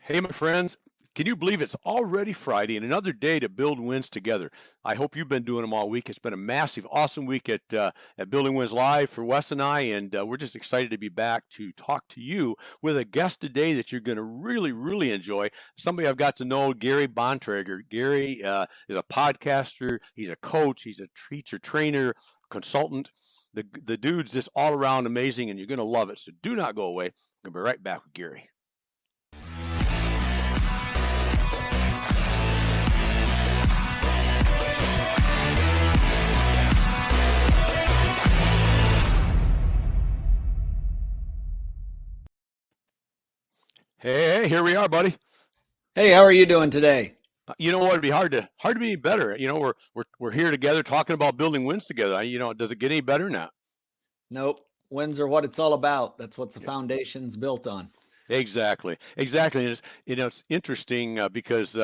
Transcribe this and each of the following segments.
Hey, my friends, can you believe it's already Friday and another day to build wins together? I hope you've been doing them all week. It's been a massive, awesome week at Building Wins Live for Wes and I, and we're just excited to be back to talk to you with a guest today that you're going to really, really enjoy. Somebody I've got to know, Gary Bontrager. Gary is a podcaster. He's a coach. He's a teacher, trainer, consultant. The dude's just all around amazing, and you're going to love it. So do not go away. We'll be right back with Gary. Hey, here we are, buddy. Hey, how are you doing today? You know what? It'd be hard to be better. You know, we're here together talking about building wins together. Does it get any better now? Nope. Wins are what it's all about. That's what the Yeah. foundation's built on. Exactly. And it's interesting because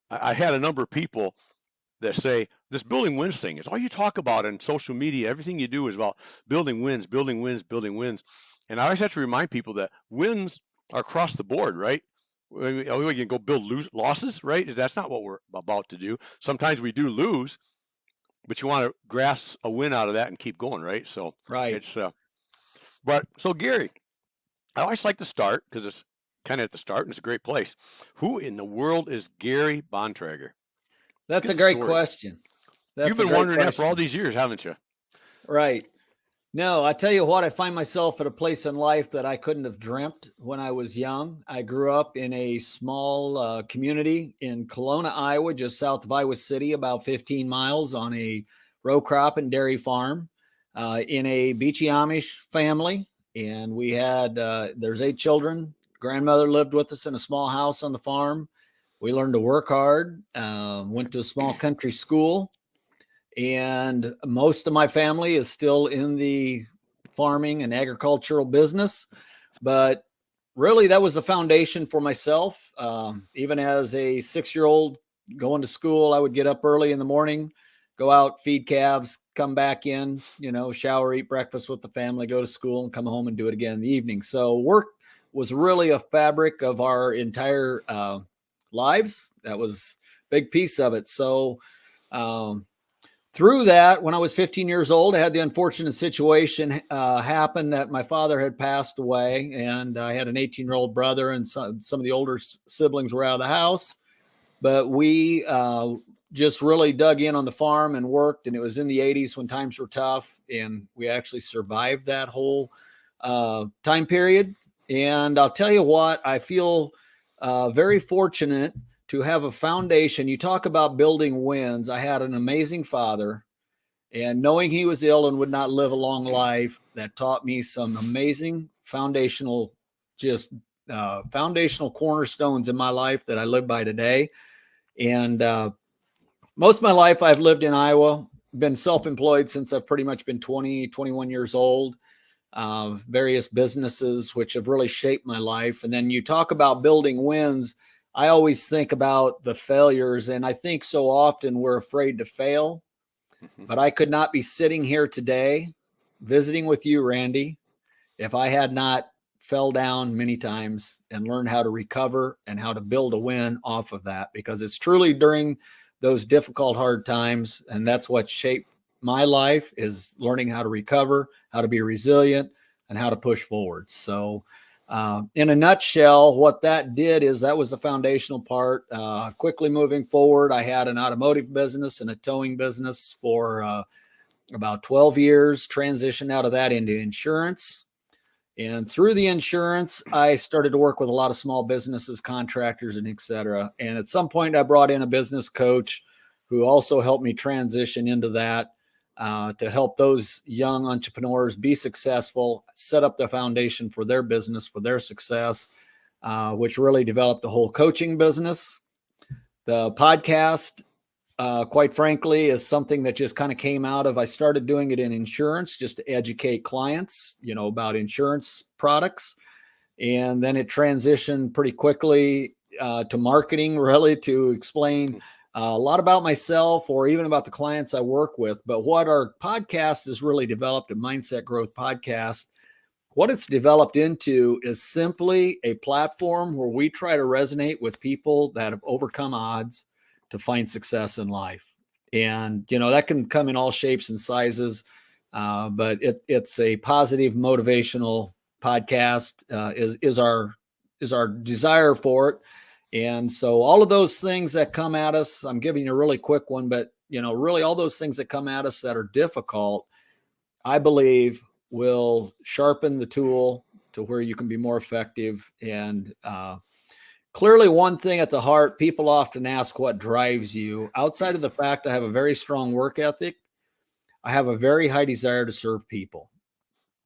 I had a number of people that say this building wins thing is all you talk about on social media. Everything you do is about building wins, building wins, building wins. And I always have to remind people that wins are across the board, right? We can go build losses, right? That's not what we're about to do. Sometimes we do lose, but you want to grasp a win out of that and keep going, right? So Right. it's but so Gary, I always like to start because it's kind of at the start and it's a great place. Who in the world is Gary Bontrager? Let's That's get a the great story. question. You've That's a been great wondering that for all question. these years, haven't you? Right. No, I tell you what, I find myself at a place in life that I couldn't have dreamt when I was young. I grew up in a small community in Kelowna, Iowa, just south of Iowa City, about 15 miles on a row crop and dairy farm in a beachy Amish family. And we had, there's 8 children. Grandmother lived with us in a small house on the farm. We learned to work hard, went to a small country school. And most of my family is still in the farming and agricultural business. But really, that was a foundation for myself. Even as a 6-year-old going to school, I would get up early in the morning, go out, feed calves, come back in, shower, eat breakfast with the family, go to school, and come home and do it again in the evening. So work was really a fabric of our entire lives. That was a big piece of it. So through that, when I was 15 years old, I had the unfortunate situation happen that my father had passed away, and I had an 18-year-old brother, and some of the older siblings were out of the house. But we just really dug in on the farm and worked, and it was in the 80s when times were tough, and we actually survived that whole time period. And I'll tell you what, I feel very fortunate to have a foundation. You talk about building wins. I had an amazing father, and knowing he was ill and would not live a long life, that taught me some amazing foundational cornerstones in my life that I live by today. And most of my life I've lived in Iowa, been self-employed since I've pretty much been 20, 21 years old. Various businesses which have really shaped my life. And then you talk about building wins. I always think about the failures, and I think so often we're afraid to fail. But I could not be sitting here today visiting with you, Randy, if I had not fell down many times and learned how to recover and how to build a win off of that, because it's truly during those difficult, hard times. And that's what shaped my life, is learning how to recover, how to be resilient, and how to push forward. So in a nutshell, what that did is that was the foundational part. Quickly moving forward, I had an automotive business and a towing business for about 12 years, transitioned out of that into insurance. And through the insurance, I started to work with a lot of small businesses, contractors, and et cetera. And at some point, I brought in a business coach who also helped me transition into that. To help those young entrepreneurs be successful, set up the foundation for their business, for their success, which really developed a whole coaching business. The podcast, quite frankly, is something that just kind of came out of, I started doing it in insurance just to educate clients, about insurance products. And then it transitioned pretty quickly to marketing, really, to explain a lot about myself or even about the clients I work with. But what our podcast has really developed, a mindset growth podcast, what it's developed into is simply a platform where we try to resonate with people that have overcome odds to find success in life. And, that can come in all shapes and sizes. But it's a positive motivational podcast, is our desire for it. And so all of those things that come at us, I'm giving you a really quick one, but really all those things that come at us that are difficult, I believe will sharpen the tool to where you can be more effective. And clearly, one thing at the heart, people often ask what drives you. Outside of the fact I have a very strong work ethic, I have a very high desire to serve people.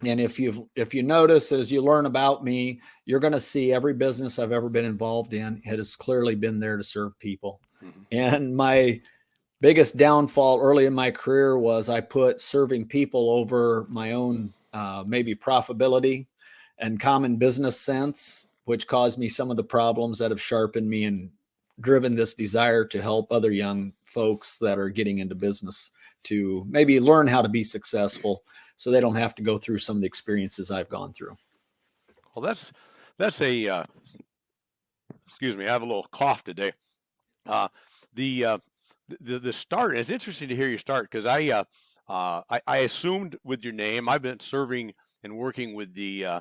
And if you notice, as you learn about me, you're going to see every business I've ever been involved in, it has clearly been there to serve people. Mm-hmm. And my biggest downfall early in my career was I put serving people over my own maybe profitability and common business sense, which caused me some of the problems that have sharpened me and driven this desire to help other young folks that are getting into business to maybe learn how to be successful so they don't have to go through some of the experiences I've gone through. Well, that's a, excuse me, I have a little cough today. The start, it's interesting to hear you start, because I assumed with your name, I've been serving and working with the,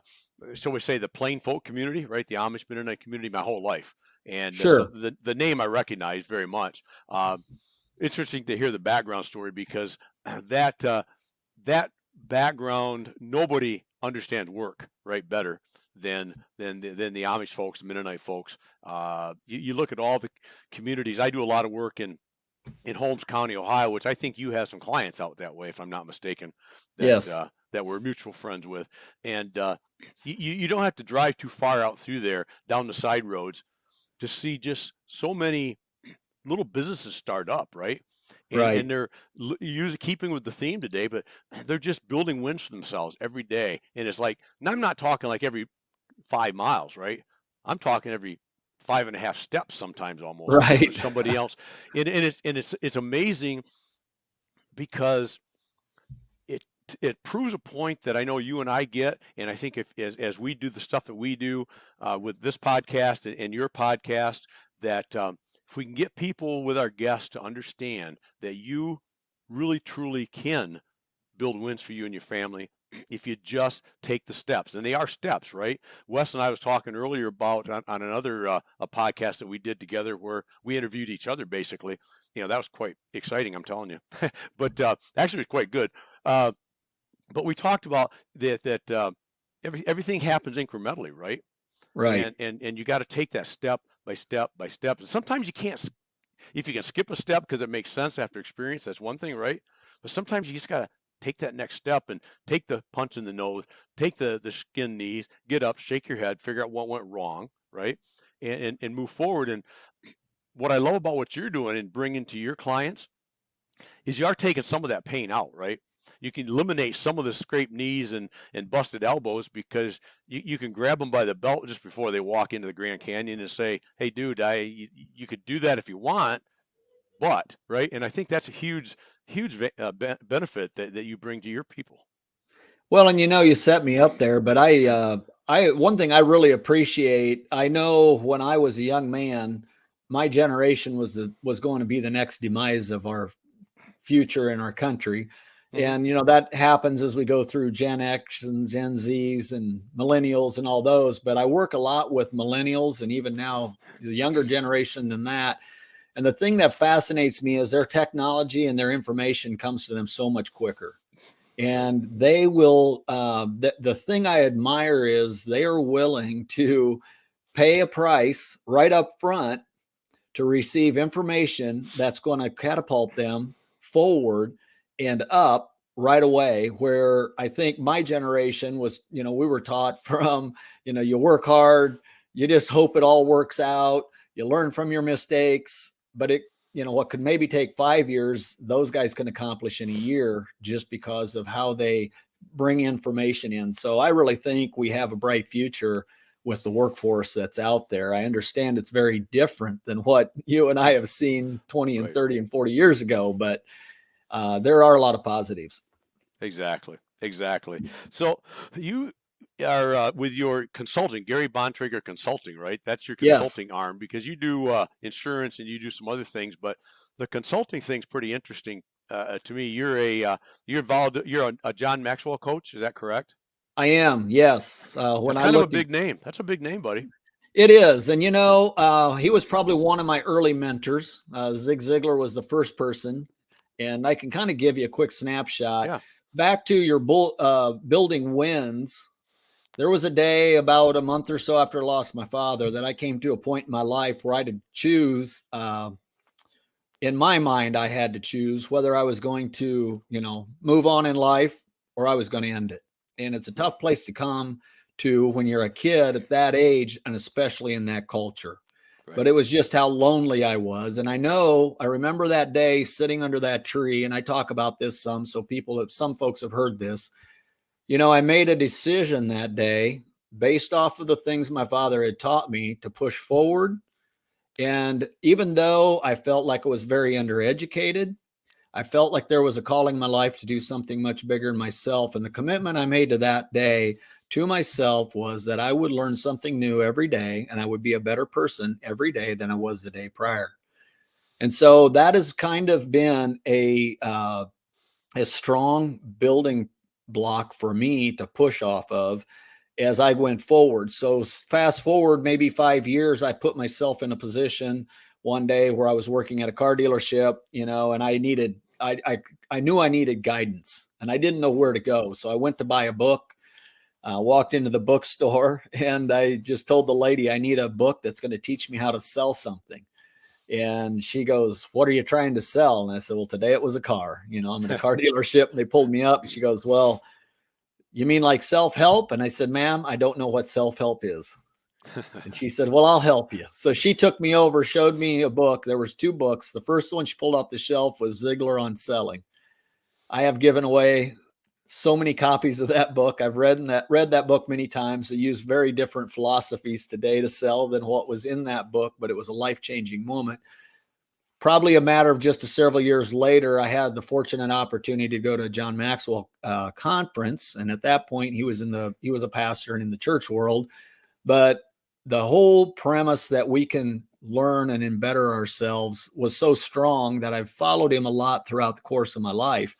shall we say, the plain folk community, right? The Amish Mennonite community my whole life. And sure. So the name I recognize very much. Interesting to hear the background story, because that background, nobody understands work, right, better than the Amish folks, the Mennonite folks. You look at all the communities. I do a lot of work in Holmes County, Ohio, which I think you have some clients out that way, if I'm not mistaken. Yes. That we're mutual friends with. And you don't have to drive too far out through there, down the side roads, to see just so many little businesses start up, right? And they're keeping with the theme today, but they're just building wins for themselves every day. And it's like, and I'm not talking like every 5 miles, right? I'm talking every 5.5 steps sometimes, almost, right? Somebody else. And it's amazing, because it proves a point that I know you and I get. And I think as we do the stuff that we do with this podcast and your podcast, that if we can get people with our guests to understand that you really truly can build wins for you and your family if you just take the steps. And they are steps, right? Wes and I was talking earlier about on another a podcast that we did together, where we interviewed each other, basically. That was quite exciting, I'm telling you. But actually it was quite good. But we talked about that everything happens incrementally, right? Right. And you got to take that step by step by step. And sometimes you can't, if you can skip a step because it makes sense after experience, that's one thing, right? But sometimes you just got to take that next step and take the punch in the nose, take the skin knees, get up, shake your head, figure out what went wrong, right? And move forward. And what I love about what you're doing and bringing to your clients is you are taking some of that pain out, right? You can eliminate some of the scraped knees and busted elbows, because you can grab them by the belt just before they walk into the Grand Canyon and say, hey, dude, you could do that if you want, but, right? And I think that's a huge benefit that you bring to your people. Well, and you set me up there, but one thing I really appreciate, I know when I was a young man, my generation was going to be the next demise of our future in our country. Mm-hmm. And, that happens as we go through Gen X and Gen Zs and millennials and all those. But I work a lot with millennials and even now the younger generation than that. And the thing that fascinates me is their technology and their information comes to them so much quicker. And they will, the thing I admire is they are willing to pay a price right up front to receive information that's going to catapult them forward and up right away, where I think my generation was, we were taught from, you work hard, you just hope it all works out, you learn from your mistakes, but what could maybe take 5 years, those guys can accomplish in a year just because of how they bring information in. So I really think we have a bright future with the workforce that's out there. I understand it's very different than what you and I have seen 20 and 30 and 40 years ago, but there are a lot of positives. Exactly. So are with your consulting, Gary Bontrager Consulting, right? That's your Yes, consulting arm because you do insurance and you do some other things, but the consulting thing's pretty interesting to me. You're involved. You're a John Maxwell coach. Is that correct? I am. Yes. When That's I kind of a looked at big name. That's a big name, buddy. it is, and he was probably one of my early mentors. Zig Ziglar was the first person, and I can kind of give you a quick snapshot. Yeah. Back to your building wins. There was a day about a month or so after I lost my father that I came to a point in my life where I had to choose. In my mind, I had to choose whether I was going to, move on in life or I was going to end it. And it's a Mm, tough place to come to when you're a kid at that age, and especially in that culture. right. But it was just how lonely I was. And I remember that day sitting under that tree, and I talk about this some, so some folks have heard this. I made a decision that day based off of the things my father had taught me to push forward. And even though I felt like I was very undereducated, I felt like there was a calling in my life to do something much bigger than myself. And the commitment I made to that day to myself was that I would learn something new every day and I would be a better person every day than I was the day prior. And so that has kind of been a strong building block for me to push off of as I went forward. So fast forward maybe 5 years, I put myself in a position one day where I was working at a car dealership, and I knew I needed guidance and I didn't know where to go. So I went to buy a book, walked into the bookstore, and I just told the lady, I need a book that's going to teach me how to sell something. And she goes, "What are you trying to sell?" And I said, "Well, today it was a car. I'm in a car dealership." And they pulled me up and she goes, "Well, you mean like self-help?" And I said, "Ma'am, I don't know what self-help is." And she said, "Well, I'll help you." So she took me over, showed me a book. There was two books. The first one she pulled off the shelf was Ziglar on Selling. I have given away so many copies of that book. I've read that book many times. I use very different philosophies today to sell than what was in that book, but it was a life-changing moment. Probably a matter of just several years later, I had the fortunate opportunity to go to a John Maxwell conference, and at that point, he was a pastor and in the church world. But the whole premise that we can learn and better ourselves was so strong that I've followed him a lot throughout the course of my life.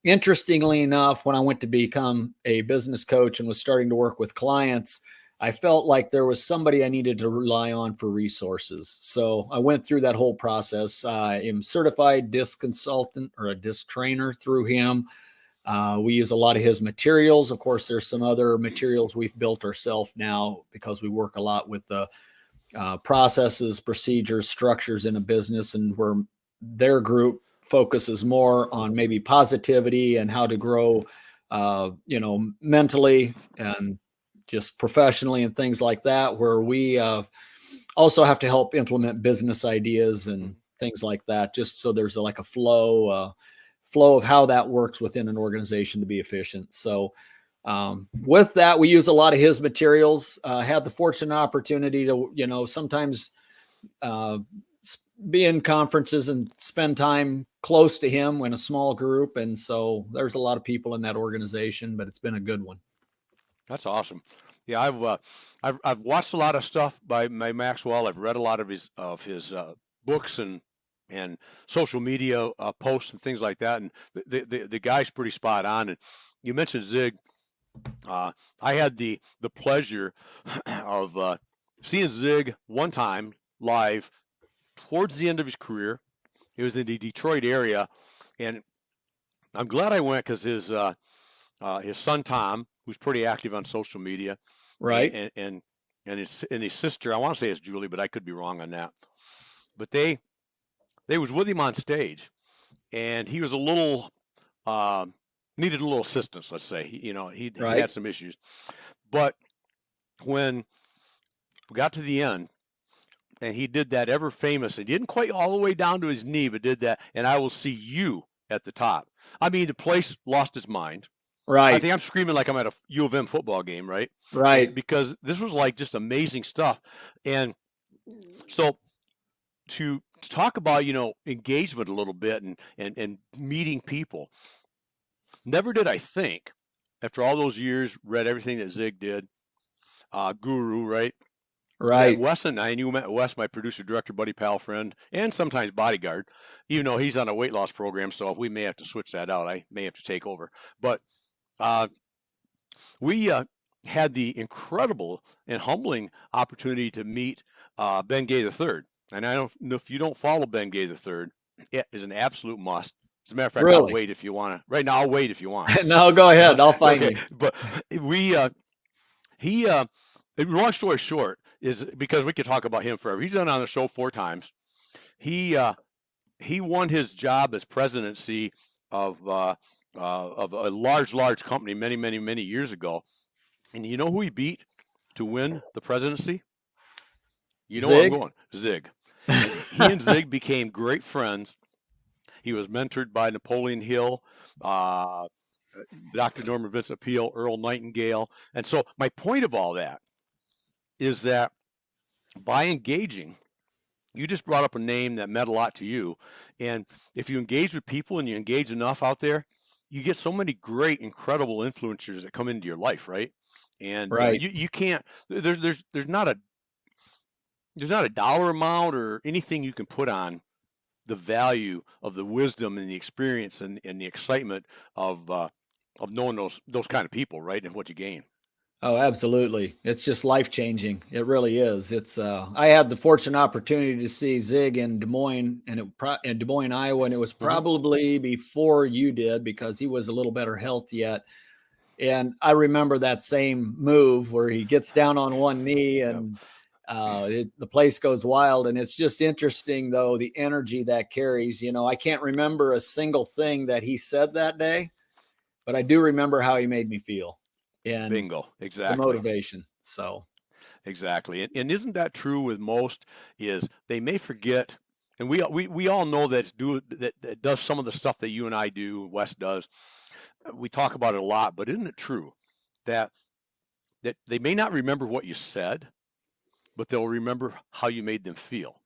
Interestingly enough, when I went to become a business coach and was starting to work with clients, I felt like there was somebody I needed to rely on for resources. So I went through that whole process. I am certified disc consultant or a disc trainer through him. We use a lot of his materials. Of course, there's some other materials we've built ourselves now because we work a lot with processes, procedures, structures in a business, and where their group focuses more on maybe positivity and how to grow, mentally and just professionally and things like that, where we also have to help implement business ideas and things like that, just so there's like a flow of how that works within an organization to be efficient. So with that, we use a lot of his materials. Had the fortunate opportunity to, sometimes be in conferences and spend time close to him in a small group. And so there's a lot of people in that organization, but it's been a good one. That's awesome. Yeah, I've watched a lot of stuff by Maxwell. I've read a lot of his books and social media posts and things like that. And the guy's pretty spot on. And you mentioned Zig. I had the pleasure of seeing Zig one time live towards the end of his career. It was in the Detroit area, and I'm glad I went because his son Tom, who's pretty active on social media, Right. and and his sister, I want to say it's Julie, but I could be wrong on that. But they was with him on stage, and he was a little uh, needed a little assistance. Let's say he Right. had some issues, but when we got to the end, and he did that ever famous, and didn't quite all the way down to his knee, but did that, and I will see you at the top. I mean, the place lost his mind. I Right. think I'm screaming like I'm at a U of M football game, right? And Right. because this was like just amazing stuff. And so to talk about, engagement a little bit and meeting people, never did I think after all those years, read everything that Zig did, guru, right? That Right. Wes and I knew Wes, my producer, director, buddy, pal, friend, and sometimes bodyguard, even though he's on a weight loss program. So if we may have to switch that out, I may have to take over. But uh, we had the incredible and humbling opportunity to meet Ben Gay III. And I don't know if you don't follow Ben Gay III, it is an absolute must. As a matter of fact, I'll Really? wait if you want to. Right now, I'll wait if you want. No, go ahead. I'll find Okay, you. but we he long story short is because we could talk about him forever. He's been on the show 4 times. He he won his job as presidency of a large company many years ago. And you know who he beat to win the presidency? You know where I'm Zig? going. Zig. And he and Zig became great friends. He was mentored by Napoleon Hill, uh, Dr. Norman Vincent Peale, Earl Nightingale. And so my point of all that is that by engaging, you just brought up a name that meant a lot to you. And if you engage with people and you engage enough out there, you get so many great, incredible influencers that come into your life, right? And Right. you can't. There's not a dollar amount or anything you can put on the value of the wisdom and the experience and the excitement of knowing those kind of people, right? And what you gain. Oh, absolutely. It's just life changing. It really is. It's I had the fortunate opportunity to see Zig in Des Moines in Des Moines, Iowa, and it was Hmm. probably before you did because he was a little better health yet. And I remember that same move where he gets down on one knee Yeah. and the place goes wild. And it's just interesting, though, the energy that carries. I can't remember a single thing that he said that day, but I do remember how he made me feel and Bingo. the Exactly. motivation. So, Exactly. And isn't that true with most is they may forget, and we all know that does some of the stuff that you and I do, Wes does. We talk about it a lot, but isn't it true that they may not remember what you said, but they'll remember how you made them feel.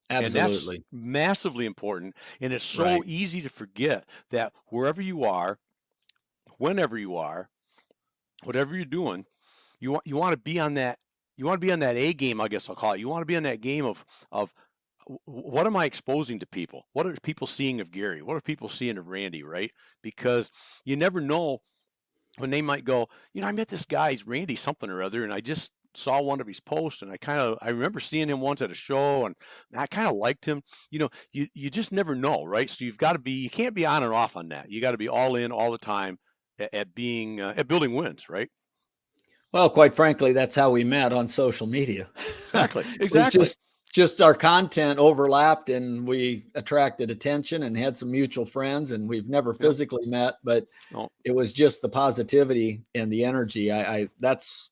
And that's absolutely. massively important. And it's so Right. easy to forget that wherever you are, whenever you are, whatever you're doing, you want to be on that A game, I guess I'll call it. You want to be on that game of what am I exposing to people? What are people seeing of Gary? What are people seeing of Randy, right? Because you never know when they might go, I met this guy, he's Randy something or other, and I just saw one of his posts and I remember seeing him once at a show and I kind of liked him. You just never know, right? So you can't be on and off on that. You got to be all in all the time at being at building wins, right? Well, quite frankly, that's how we met on social media. Exactly. It was Exactly. just our content overlapped and we attracted attention and had some mutual friends and we've never Yep. physically met, but No. it was just the positivity and the energy. I that's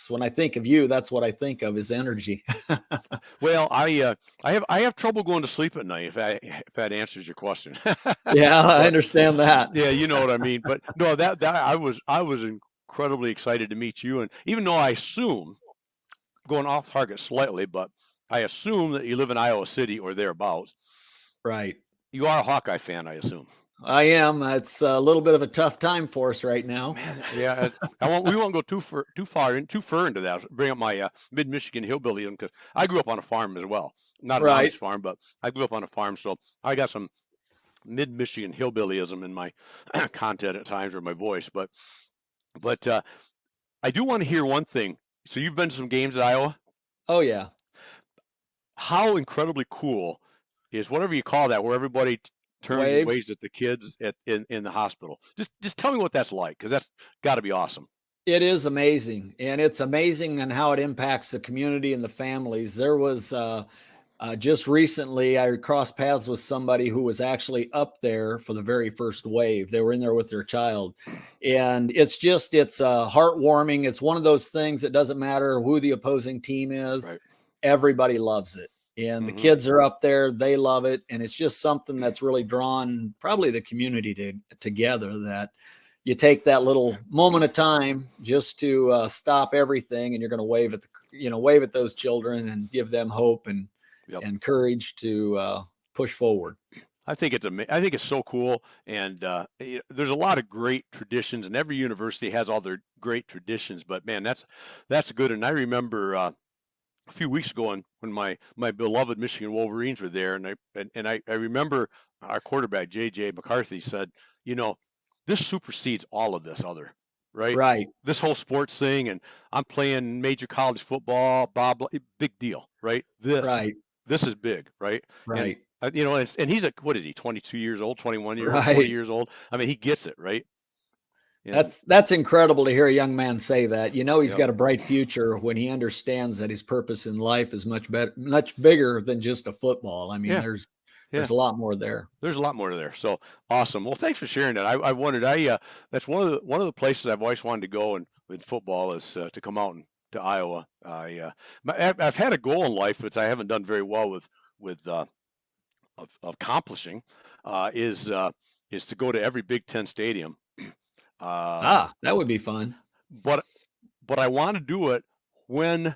when I think of you, that's what I think of is energy. Well, I have trouble going to sleep at night if that answers your question. Yeah, I But understand that. yeah, you know what I mean. But no, that I was incredibly excited to meet you, and even though I assume going off target slightly, but I assume that you live in Iowa City or thereabouts. Right. You are a Hawkeye fan, I assume. I am. It's a little bit of a tough time for us right now. Man, yeah, we won't go too far into that. Bring up my mid Michigan hillbillyism because I grew up on a farm as well, not an Right. Amish farm, but I grew up on a farm, so I got some mid Michigan hillbillyism in my content at times or my voice. But I do want to hear one thing. So you've been to some games at Iowa. Oh yeah. How incredibly cool is whatever you call that, where everybody turns and Waves. waves at the kids in the hospital? Just tell me what that's like, because that's got to be awesome. It is amazing, and it's amazing and how it impacts the community and the families. There was just recently, I crossed paths with somebody who was actually up there for the very first wave. They were in there with their child, and it's heartwarming. It's one of those things that doesn't matter who the opposing team is, Right. everybody loves it, and the Hmm. kids are up there, they love it, and it's just something that's really drawn probably the community together. That you take that little moment of time just to stop everything, and you're going to wave at those children and give them hope and Yep. courage to push forward. I think I think it's so cool, and there's a lot of great traditions, and every university has all their great traditions. But man, that's good. And I remember a few weeks ago when my beloved Michigan Wolverines were there, and I remember our quarterback J.J. McCarthy said, you know, this supersedes all of this other, right? Right, This whole sports thing, and I'm playing major college football, blah blah, big deal, right? right, This is big, right? And right, and he's like, what is he, 22 years old, 21 year old, 20 right. years old? I mean, he gets it, right? And That's incredible to hear a young man say that. You know, he's yep, got a bright future when he understands that his purpose in life is much better, much bigger than just a football. I mean, yeah, there's yeah. a lot more there. There's a lot more there. So awesome. Well, thanks for sharing that. I wondered. That's one of the places I've always wanted to go in football is to come out to Iowa. I've had a goal in life, which I haven't done very well with of accomplishing, uh, is uh, is to go to every Big Ten stadium. Uh, Ah, that would be fun. but but I want to do it when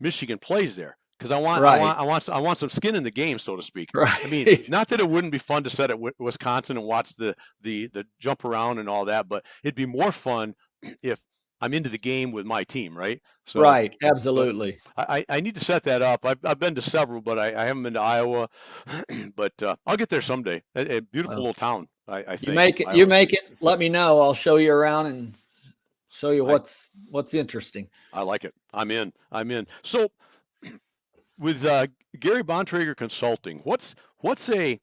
Michigan plays there because Right, I want some skin in the game, so to speak. I mean, right. not that it wouldn't be fun to sit at Wisconsin and watch the jump around and all that, but it'd be more fun if I'm into the game with my team, right? So, Right, but absolutely. I need to set that up. I've been to several, but I haven't been to Iowa. But I'll get there someday. A beautiful Well, little town, I you think make it, you Iowa make City. it. Let me know. I'll show you around and show you I what's interesting. I like it. I'm in. I'm in. So with Gary Bontrager Consulting, what's a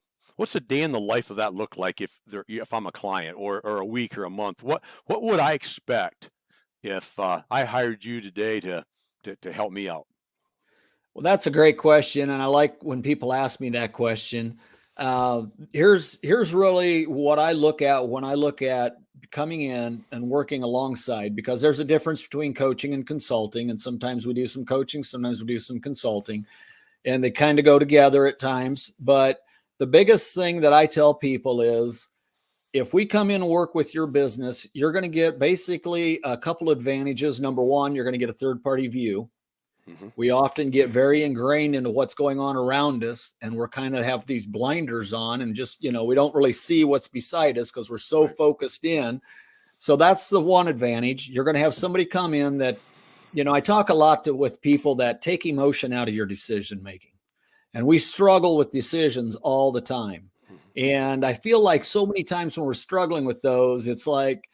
day in the life of that look like if I'm a client or a week or a month? What would I expect if I hired you today to help me out? Well, that's a great question, and I like when people ask me that question. Here's really what I look at when I look at coming in and working alongside, because there's a difference between coaching and consulting, and sometimes we do some coaching, sometimes we do some consulting, and they kind of go together at times. But the biggest thing that I tell people is if we come in and work with your business, you're going to get basically a couple advantages. Number one, you're going to get a third party view. Hmm. We often get very ingrained into what's going on around us, and we're kind of have these blinders on and just, we don't really see what's beside us because we're so Right. focused in. So that's the one advantage. You're going to have somebody come in that, I talk a lot with people that take emotion out of your decision making. And we struggle with decisions all the time. Hmm. And I feel like so many times when we're struggling with those, it's like,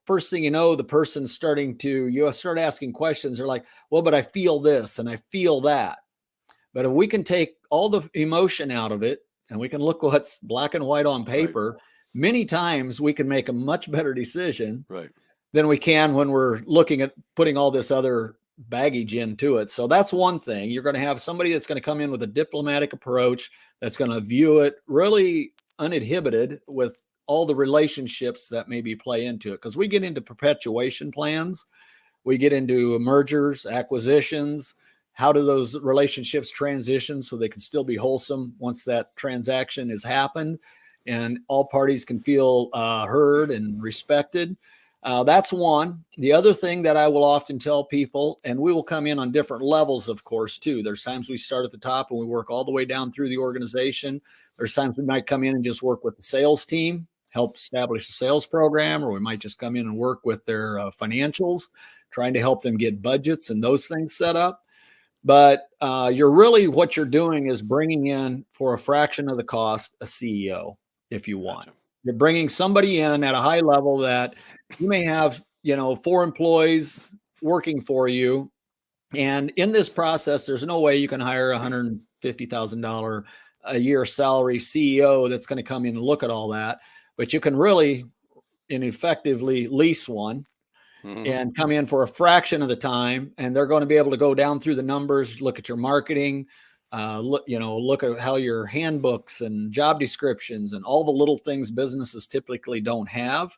first thing you know, the person's you start asking questions. They're like, well, but I feel this and I feel that. But if we can take all the emotion out of it and we can look what's black and white on Right. paper, many times we can make a much better decision Right. than we can when we're looking at putting all this other baggage into it. So that's one thing. You're going to have somebody that's going to come in with a diplomatic approach that's going to view it really uninhibited with all the relationships that maybe play into it. Because we get into perpetuation plans, we get into mergers, acquisitions. How do those relationships transition so they can still be wholesome once that transaction has happened and all parties can feel heard and respected? That's one. The other thing that I will often tell people, and we will come in on different levels, of course, too. There's times we start at the top and we work all the way down through the organization. There's times we might come in and just work with the sales team, help establish a sales program, or we might just come in and work with their financials, trying to help them get budgets and those things set up. But what you're doing is bringing in for a fraction of the cost a CEO, if you want. Gotcha. You're bringing somebody in at a high level that you may have, 4 employees working for you. And in this process, there's no way you can hire $150,000 a year salary CEO that's going to come in and look at all that. But you can really and effectively lease one Hmm. and come in for a fraction of the time, and they're going to be able to go down through the numbers, look at your marketing, look at how your handbooks and job descriptions and all the little things businesses typically don't have.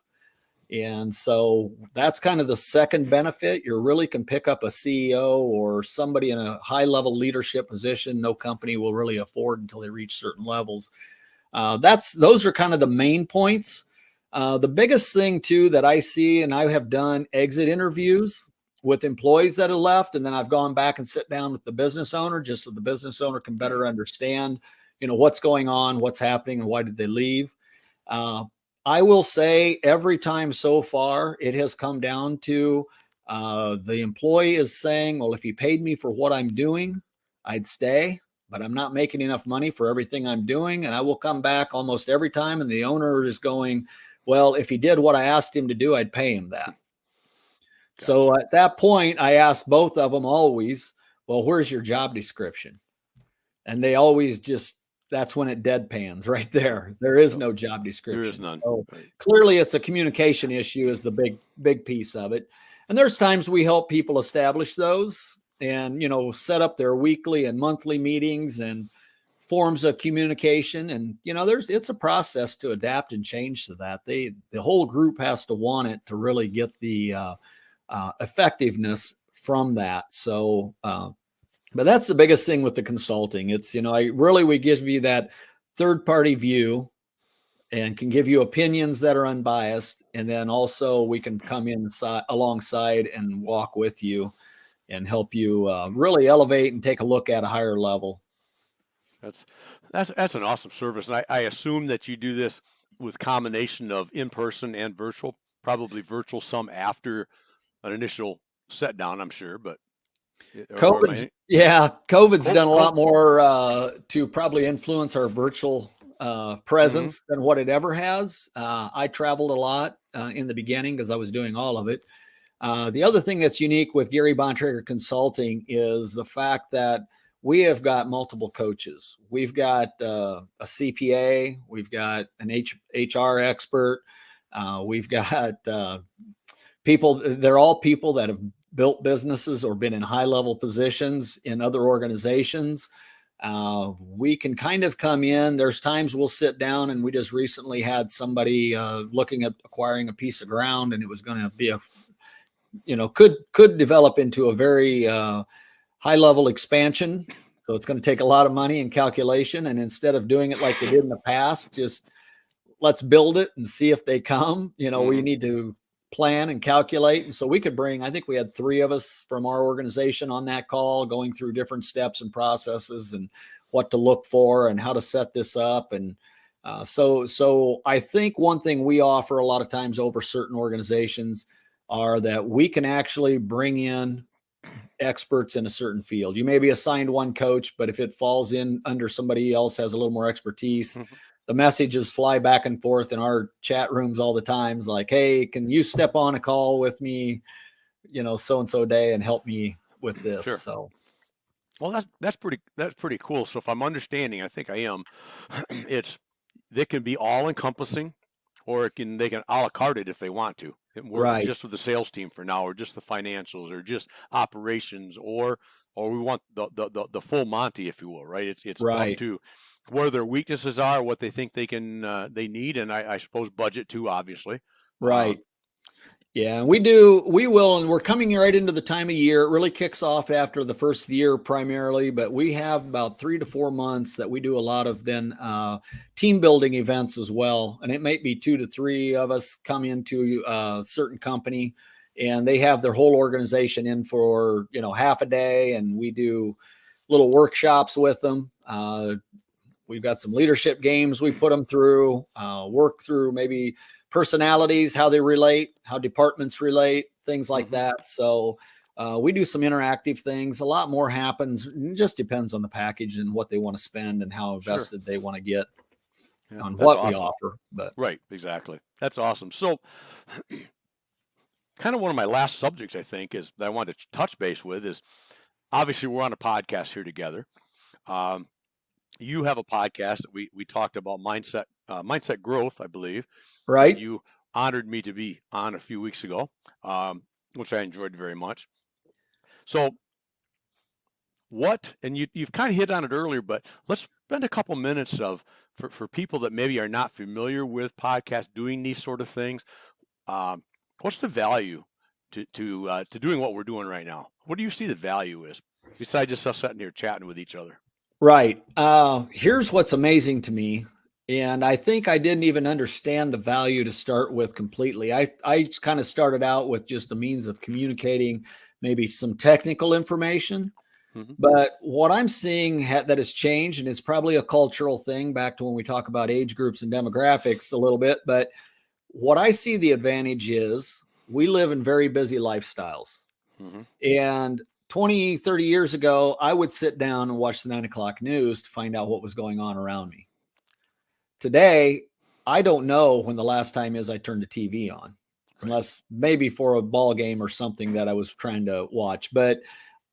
And so that's kind of the second benefit. You really can pick up a CEO or somebody in a high level leadership position no company will really afford until they reach certain levels. Those are kind of the main points. The biggest thing too that I see, and I have done exit interviews with employees that have left, and then I've gone back and sit down with the business owner just so the business owner can better understand, what's going on, what's happening, and why did they leave. I will say every time so far, it has come down to the employee is saying, well, if you paid me for what I'm doing, I'd stay, but I'm not making enough money for everything I'm doing. And I will come back almost every time. And the owner is going, well, if he did what I asked him to do, I'd pay him that. Gotcha. So at that point, I asked both of them always, well, where's your job description? And they always just, that's when it deadpans right there. There is no job description. There is none. So clearly it's a communication issue is the big piece of it. And there's times we help people establish those and, set up their weekly and monthly meetings and forms of communication. And, it's a process to adapt and change to that. The whole group has to want it to really get the effectiveness from that. So, but that's the biggest thing with the consulting. It's, we give you that third party view and can give you opinions that are unbiased. And then also we can come alongside and walk with you and help you really elevate and take a look at a higher level. That's an awesome service. And I assume that you do this with combination of in-person and virtual, probably virtual some after an initial set down, I'm sure, but COVID's done a lot more to probably influence our virtual presence than what it ever has. I traveled a lot in the beginning because I was doing all of it. The other thing that's unique with Gary Bontrager Consulting is the fact that we have got multiple coaches. We've got a CPA, we've got an HR expert, we've got people. They're all people that have built businesses or been in high level positions in other organizations. We can kind of come in. There's times we'll sit down, and we just recently had somebody looking at acquiring a piece of ground, and it was going to be could develop into a very high level expansion. So it's going to take a lot of money and calculation. And instead of doing it like they did in the past, just let's build it and see if they come. We need to plan and calculate. And so we could bring, I think we had 3 of us from our organization on that call, going through different steps and processes and what to look for and how to set this up. And so I think one thing we offer a lot of times over certain organizations are that we can actually bring in experts in a certain field. You may be assigned one coach, but if it falls in under somebody else has a little more expertise, the messages fly back and forth in our chat rooms all the times, like, hey, can you step on a call with me, so-and-so day and help me with this? Sure. So, well, that's pretty cool. So if I'm understanding, I think I am, they can be all encompassing, or they can a la carte it if they want to. Work just with the sales team for now, or just the financials, or just operations, or we want the full Monty, if you will, right? It's up to where their weaknesses are, what they think they need, and I suppose budget too, obviously. Right. Yeah, and we will, and we're coming right into the time of year. It really kicks off after the first year primarily, but we have about 3 to 4 months that we do a lot of then team building events as well. And it might be 2 to 3 of us come into a certain company and they have their whole organization in for, half a day. And we do little workshops with them. We've got some leadership games we put them through, work through maybe personalities, how they relate, how departments relate, things like that. So we do some interactive things. A lot more happens. It just depends on the package and what they want to spend and how invested they want to get on what we offer. But right, exactly. That's awesome. So kind of one of my last subjects, I think, is that I wanted to touch base with is, obviously we're on a podcast here together. You have a podcast that we talked about mindset growth, I believe. Right. You honored me to be on a few weeks ago, which I enjoyed very much. So and you've kind of hit on it earlier, but let's spend a couple minutes for people that maybe are not familiar with podcasts doing these sort of things. What's the value to doing what we're doing right now? What do you see the value is, besides just us sitting here chatting with each other? Right. Here's what's amazing to me. And I think I didn't even understand the value to start with completely. I kind of started out with just a means of communicating maybe some technical information. Mhm. But what I'm seeing that has changed, and it's probably a cultural thing back to when we talk about age groups and demographics a little bit. But what I see the advantage is we live in very busy lifestyles. Mhm. And 20, 30 years ago, I would sit down and watch the 9 o'clock news to find out what was going on around me. Today, I don't know when the last time is I turned the TV on, Right. unless maybe for a ball game or something that I was trying to watch. But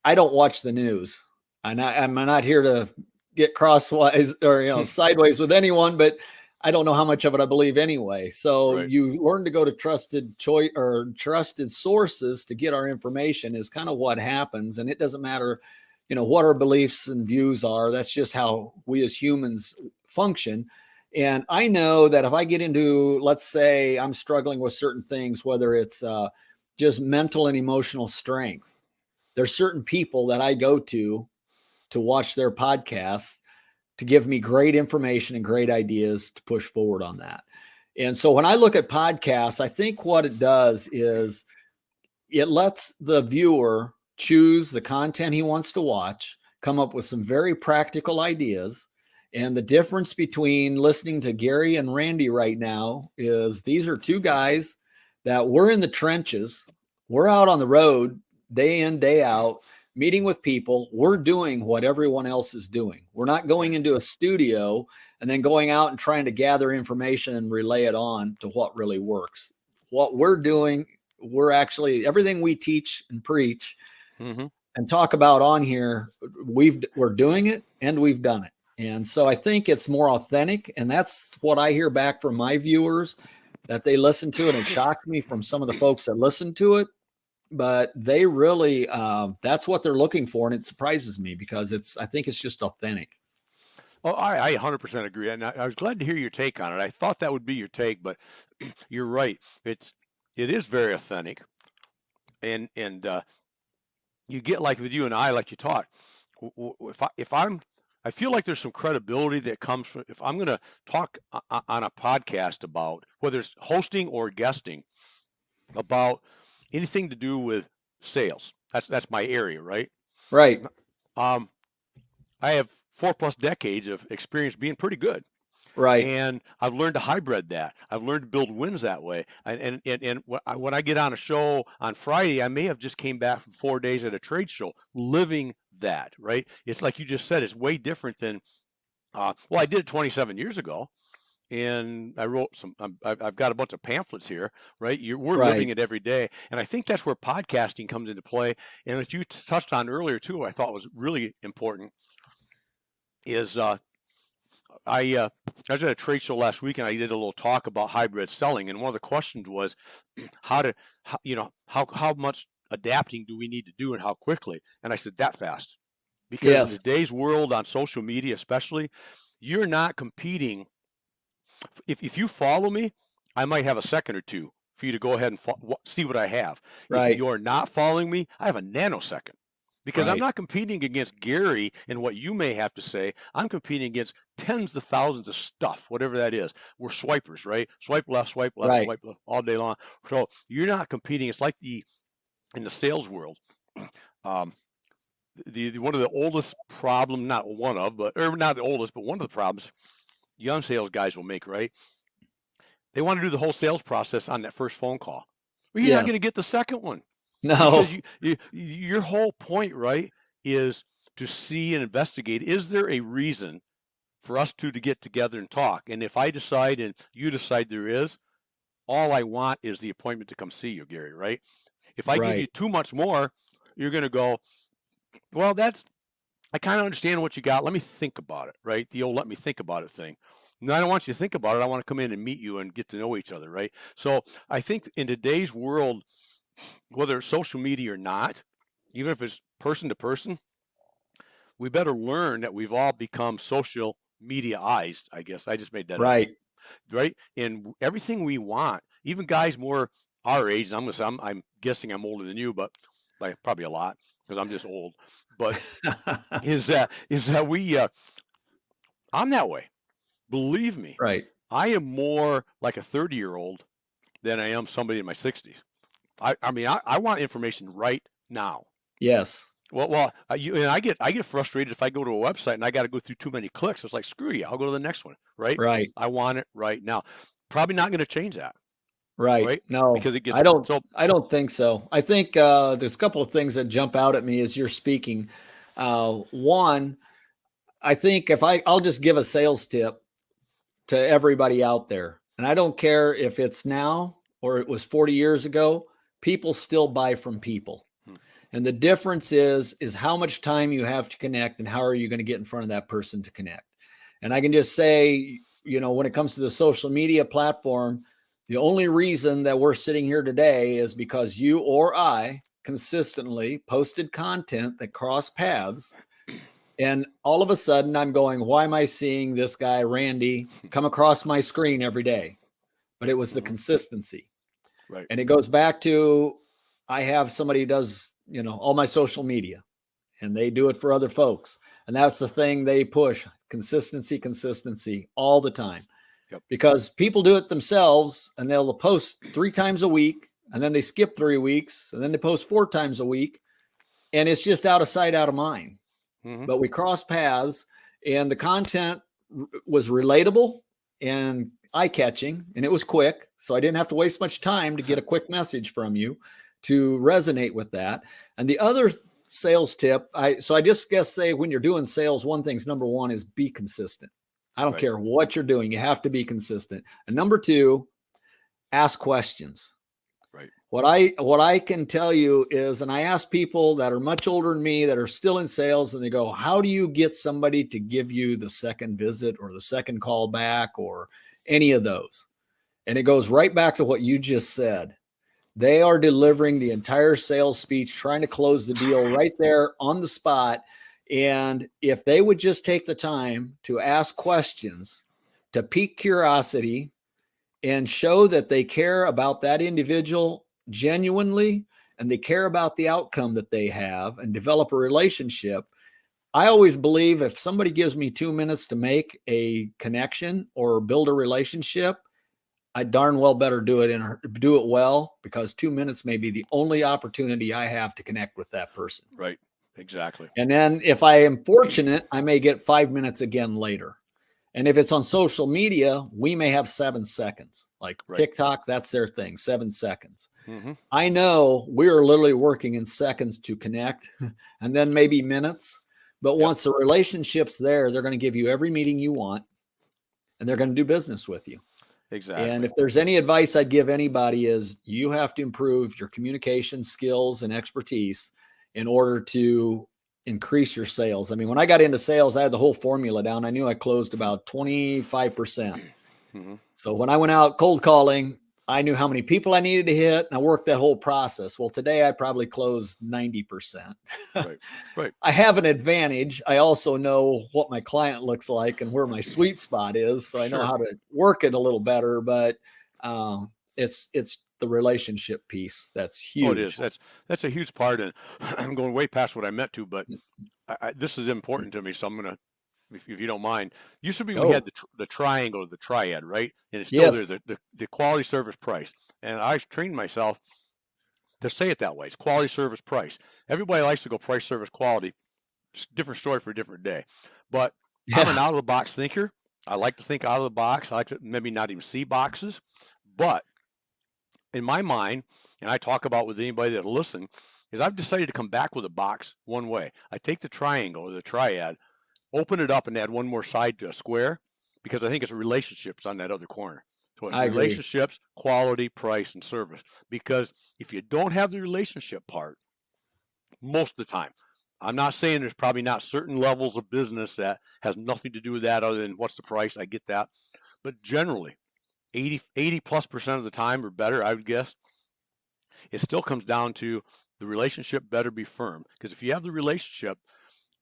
I don't watch the news. I'm not here to get crosswise or sideways with anyone, but I don't know how much of it I believe anyway. So Right. you learn to go to trusted choice or trusted sources to get our information is kind of what happens. And it doesn't matter, what our beliefs and views are. That's just how we as humans function. And I know that if I get into, let's say I'm struggling with certain things, whether it's just mental and emotional strength, there's certain people that I go to watch their podcasts to give me great information and great ideas to push forward on that. And so when I look at podcasts, I think what it does is it lets the viewer choose the content he wants to watch, come up with some very practical ideas. And the difference between listening to Gary and Randy right now is these are two guys that we're in the trenches. We're out on the road day in, day out, meeting with people. We're doing what everyone else is doing. We're not going Right. into a studio and then going out and trying to gather information and relay it on to what really works. What we're doing, we're actually everything we teach and preach Mhm. and talk about on here, we're doing it and we've done it. And so I think it's more authentic, and that's what I hear back from my viewers that they listen to it. And it shocked me from some of the folks that listen to it, but they really that's what they're looking for, and it surprises me because I think it's just authentic. Oh, I 100% agree, and I was glad to hear your take on it. I thought that would be your take, but you're right. It is very authentic, and you get like with you and I, like you taught. I feel like there's some credibility that comes from if I'm going to talk on a podcast about whether it's hosting or guesting about anything to do with sales. That's my area, right? Right. Um, I have 4+ decades of experience being pretty good. Right. And I've learned to hybrid that. I've learned to build wins that way. And when I get on a show on Friday, I may have just came back from 4 days at a trade show, living that. Right? It's like you just said. It's way different than. Well, I did it 27 years ago, and I wrote some. I've got a bunch of pamphlets here. Right? We're living Right. it every day, and I think that's where podcasting comes into play. And as you touched on earlier too, I thought was really important is I I was at a trade show last week and I did a little talk about hybrid selling, and one of the questions was how to how much adapting do we need to do and how quickly? And I said that fast because in Yes. today's world on social media especially, you're not competing. If you follow me, I might have a second or two for you to go ahead and see what I have. If Right. you're not following me, I have a nanosecond because I'm Right. not competing against Gary and what you may have to say. I'm competing against tens of thousands of stuff, whatever that is. We're swipers, right? Swipe left, Right. swipe left all day long. So you're not competing. It's like in the sales world. Um, the one of the oldest problem, not one of, but or not the oldest, but one of the problems young sales guys will make, right? They want to do the whole sales process on that first phone call. Well, you're not Yes. going to get the second one because No. your whole point, right, is to see and investigate. Is there a reason for us to get together and talk? And if I decide and you decide there is, all I want is the appointment to come see you, Gary, right? If I give you Right. too much more, you're going to go, well, I kind of understand what you got. Let me think about it, right? The old let me think about it thing. No, I don't want you to think about it. I want to come in and meet you and get to know each other, right? So I think in today's world, whether it's social media or not, even if it's person to person, we better learn that we've all become social mediaized. I guess I just made that up, Right. right? And everything we want, even guys more our age. I'm guessing I'm older than you, but by probably a lot because I'm just old. But is that I'm that way. Believe me, Right. I am more like a 30-year-old than I am somebody in my 60s. I mean, I want information right now. Yes. I get frustrated if I go to a website and I got to go through too many clicks. It's like, screw you, I'll go to the next one, right? Right. I want it right now. Probably not going to change that, Right. right? No, Because it gets I don't. so. I don't think so. I think there's a couple of things that jump out at me as you're speaking. One, I think I'll just give a sales tip to everybody out there, and I don't care if it's now or it was 40 years ago. People still buy from people, Hmm. and the difference is how much time you have to connect, and how are you going to get in front of that person to connect. And I can just say, when it comes to the social media platform, the only reason that we're sitting here today is because you or I consistently posted content that crossed paths. And all of a sudden, I'm going, why am I seeing this guy, Randy, come across my screen every day? But it was the Hmm. consistency. Right. And it goes back to I have somebody who does, all my social media, and they do it for other folks. And that's the thing they push: consistency all the time. Yep. Because people do it themselves and they'll post 3 times a week, and then they skip 3 weeks, and then they post 4 times a week. And it's just out of sight, out of mind. Hmm. But we cross paths, and the content was relatable and eye catching, and it was quick. So I didn't have to waste much time to get a quick message from you to resonate with that. And the other sales tip, I just guess say when you're doing sales, one thing's number one is be consistent. I don't Right. care what you're doing, you have to be consistent. And number two, ask questions. Right. What I can tell you is, and I ask people that are much older than me that are still in sales, and they go, how do you get somebody to give you the second visit or the second call back or any of those? And it goes right back to what you just said. They are delivering the entire sales speech, trying to close the deal right there on the spot. And if they would just take the time to ask questions, to pique curiosity, and show that they care about that individual genuinely, and they care about the outcome that they have, and develop a relationship. I always believe if somebody gives me 2 minutes to make a connection or build a relationship, I darn well better do it well, because 2 minutes may be the only opportunity I have to connect with that person. Right. Exactly. And then if I am fortunate, I may get 5 minutes again later. And if it's on social media, we may have 7 seconds. Like Right. TikTok, that's their thing, 7 seconds. Hmm. I know we're literally working in seconds to connect, and then maybe minutes. But Yep. once the relationship's there, they're going to give you every meeting you want, and they're going to do business with you. And Exactly. if there's any advice I'd give anybody, is you have to improve your communication skills and expertise in order to increase your sales. I mean, when I got into sales, I had the whole formula down. I knew I closed about 25%. Hmm. So when I went out cold calling, I knew how many people I needed to hit, and I worked that whole process. Well, today I probably close 90%. Right. Right. I have an advantage. I also know what my client looks like and where my sweet spot is, so I know Sure. how to work it a little better. But it's the relationship piece that's Oh, it is. huge. That's a huge part, and I'm going way past what I meant to, but this is important to me, so I'm gonna, if you don't mind. Used to be we had Oh, the triangle, or the triad, right? And it's still there, yes. the quality, service, price. And I trained myself to say it that way. It's quality, service, price. Everybody likes to go price, service, quality. It's a different story for a different day. But I'm an Yeah. out of the box thinker. I like to think out of the box. I like to maybe not even see boxes, but in my mind, and I talk about with anybody that'll listen, is I've decided to come back with a box one way. I take the triangle or the triad, open it up, and add one more side to a square, because I think it's relationships on that other corner. So it's I agree. relationships, quality, price, and service. Because if you don't have the relationship part, most of the time, I'm not saying there's probably not certain levels of business that has nothing to do with that other than what's the price. I get that. But generally, 80+% of the time or better, I would guess, it still comes down to the relationship better be firm. Because if you have the relationship,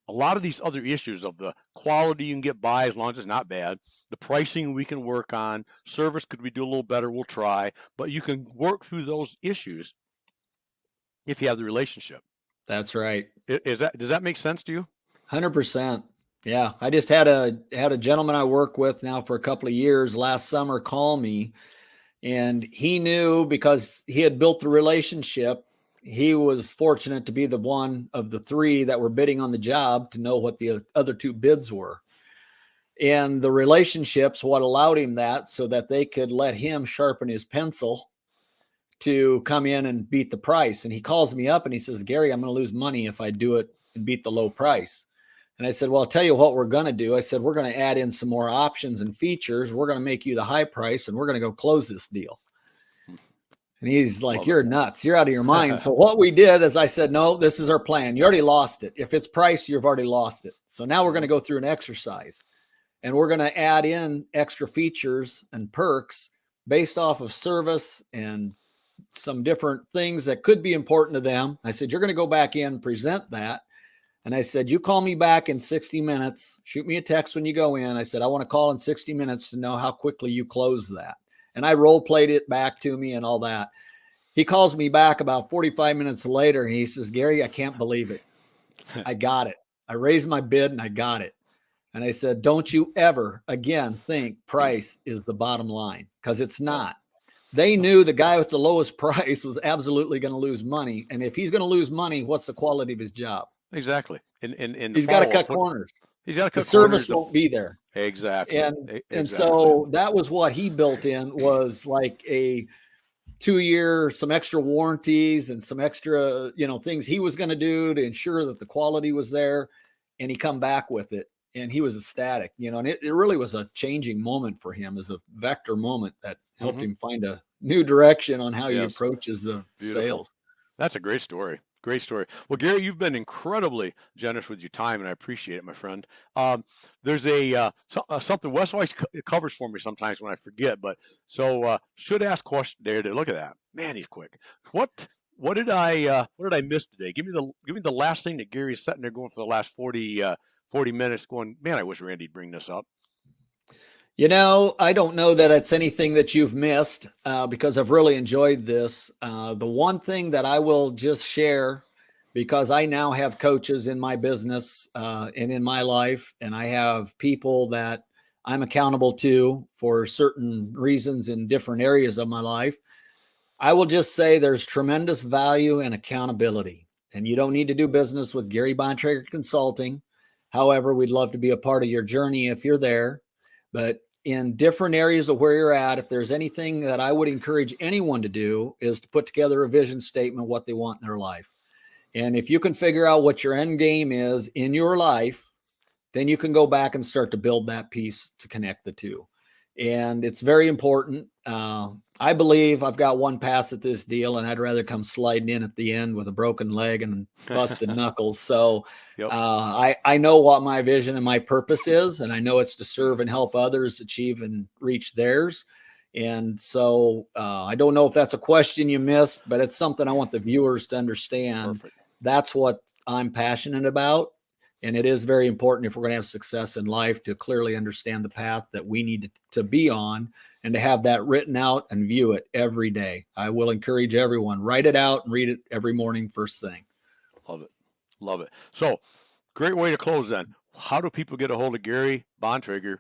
a lot of these other issues of the quality you can get by as long as it's not bad, the pricing we can work on, service could we do a little better, we'll try, but you can work through those issues if you have the relationship. That's right. Does that make sense to you? 100%. Yeah. I just had a gentleman I work with now for a couple of years last summer call me, and he knew, because he had built the relationship, he was fortunate to be the one of the three that were bidding on the job to know what the other two bids were. And the relationships, what allowed him that, so that they could let him sharpen his pencil to come in and beat the price. And he calls me up and he says, Gary, I'm going to lose money if I do it and beat the low price. And I said, well, I'll tell you what we're going to do. I said, we're going to add in some more options and features. We're going to make you the high price and we're going to go close this deal. And he's like, you're nuts. You're out of your mind. So what we did is I said, no, this is our plan. You already lost it. If it's price, you've already lost it. So now we're going to go through an exercise and we're going to add in extra features and perks based off of service and some different things that could be important to them. I said, you're going to go back in and present that. And I said, you call me back in 60 minutes, shoot me a text when you go in. I said, I want to call in 60 minutes to know how quickly you close that. And I role played it back to me and all that. He calls me back about 45 minutes later and he says, Gary, I can't believe it. I got it. I raised my bid and I got it. And I said, don't you ever again think price is the bottom line, because it's not. They knew the guy with the lowest price was absolutely going to lose money. And if he's going to lose money, what's the quality of his job? Exactly. And he's got to cut corners. He's got to cut the service won't be there. Exactly. And so that was what he built in, was like a 2-year, some extra warranties and some extra, things he was going to do to ensure that the quality was there. And he come back with it. And he was ecstatic, and it really was a changing moment for him, as a vector moment that helped him find a new direction on how he approaches the sales. That's a great story. Great story. Well, Gary, you've been incredibly generous with your time, and I appreciate it, my friend. There's something Wes always covers for me sometimes when I forget, but so should ask question there. Look at that, man. He's quick. What did I miss today? Give me the last thing that Gary's sitting there going for the last 40 minutes going, man, I wish Randy'd bring this up. I don't know that it's anything that you've missed, because I've really enjoyed this. The one thing that I will just share, because I now have coaches in my business and in my life, and I have people that I'm accountable to for certain reasons in different areas of my life. I will just say there's tremendous value in accountability, and you don't need to do business with Gary Bontrager Consulting. However, we'd love to be a part of your journey if you're there. But in different areas of where you're at, if there's anything that I would encourage anyone to do, is to put together a vision statement, what they want in their life. And if you can figure out what your end game is in your life, then you can go back and start to build that piece to connect the two. And it's very important. I believe I've got one pass at this deal, and I'd rather come sliding in at the end with a broken leg and busted knuckles. So I know what my vision and my purpose is, and I know it's to serve and help others achieve and reach theirs. And so I don't know if that's a question you missed, but it's something I want the viewers to understand. Perfect. That's what I'm passionate about. And it is very important, if we're going to have success in life, to clearly understand the path that we need to be on, and to have that written out and view it every day. I will encourage everyone, write it out and read it every morning first thing. Love it. Love it. So great way to close then. How do people get a hold of Gary Bontrager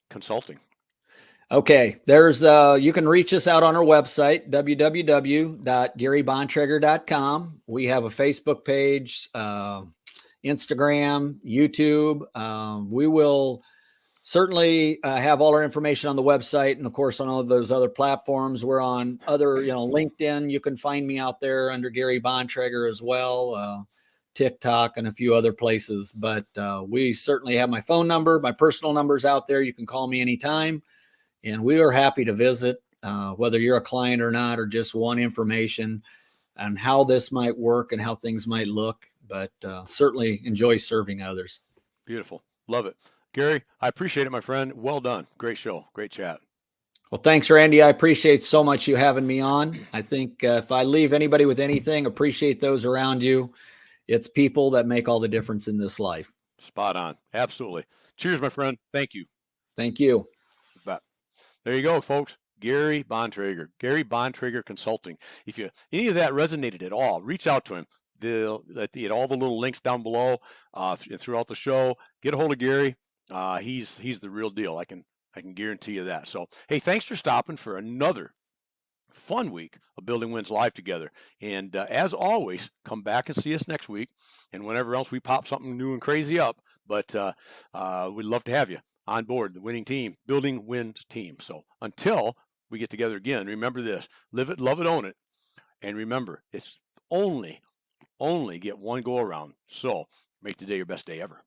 Consulting? Okay, there's you can reach us out on our website, www.garybontrager.com. We have a Facebook page, Instagram, YouTube. We will certainly have all our information on the website, and of course on all of those other platforms. We're on other, LinkedIn. You can find me out there under Gary Bontrager as well, TikTok, and a few other places. But we certainly have my phone number, my personal numbers out there. You can call me anytime, and we are happy to visit, whether you're a client or not, or just want information on how this might work and how things might look. But certainly enjoy serving others. Beautiful. Love it. Gary, I appreciate it, my friend. Well done. Great show. Great chat. Well, thanks, Randy. I appreciate so much you having me on. I think if I leave anybody with anything, appreciate those around you. It's people that make all the difference in this life. Spot on. Absolutely. Cheers, my friend. Thank you. Thank you. Bet. There you go, folks. Gary Bontrager. Gary Bontrager Consulting. If any of that resonated at all, reach out to him. All the little links down below throughout the show. Get a hold of Gary. He's the real deal. I can guarantee you that. So, hey, thanks for stopping for another fun week of Building Wins Live together. And as always, come back and see us next week, and whenever else we pop something new and crazy up. But we'd love to have you on board the winning team, Building Wins team. So until we get together again, remember this: live it, love it, own it, and remember, it's only get one go around. So make today your best day ever.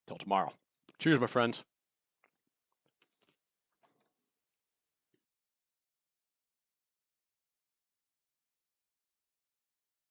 Till tomorrow. Cheers, my friends.